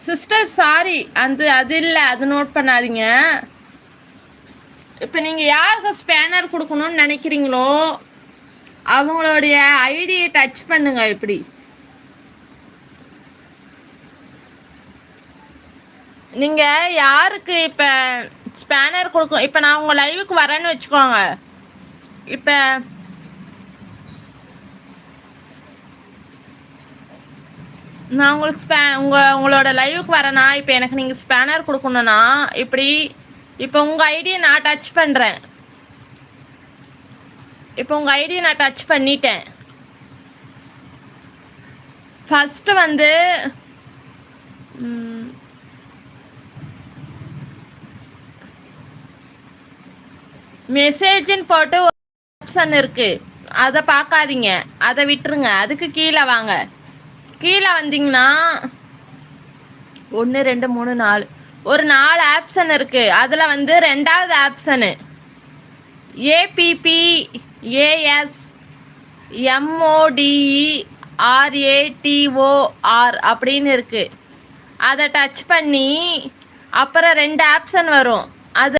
Sister sorry, அது இல்லை, அது நோட் பண்ணாதீங்க. இப்போ நீங்கள் யாருக்கு ஸ்பேனர் கொடுக்கணும்னு நினைக்கிறீங்களோ அவங்களுடைய ஐடியை டச் பண்ணுங்க. இப்படி நீங்கள் யாருக்கு இப்போ ஸ்பேனர் கொடுக்கும், இப்போ நான் உங்கள் லைவுக்கு வரேன்னு வச்சுக்கோங்க. இப்போ நான் உங்களுக்கு உங்களோட லைவுக்கு வரேன்னா, இப்போ எனக்கு நீங்கள் ஸ்பேனர் கொடுக்கணுன்னா இப்படி, இப்போ உங்கள் ஐடியை நான் டச் பண்ணுறேன். இப்போ உங்கள் ஐடியை நான் டச் பண்ணிட்டேன். ஃபஸ்ட்டு வந்து மெசேஜின்னு போட்டு ஒரு ஆப்ஷன் இருக்குது, அதை பார்க்காதீங்க, அதை விட்டுருங்க. அதுக்கு கீழே வாங்க. கீழே வந்தீங்கன்னா 1 2 3 4 ஒரு 4 ஆப்ஷன் இருக்குது. அதில் வந்து 2வது ஆப்ஷனு APPASMODERATOR அப்படின்னு இருக்குது. அதை டச் பண்ணி அப்புறம் 2 ஆப்ஷன் வரும்.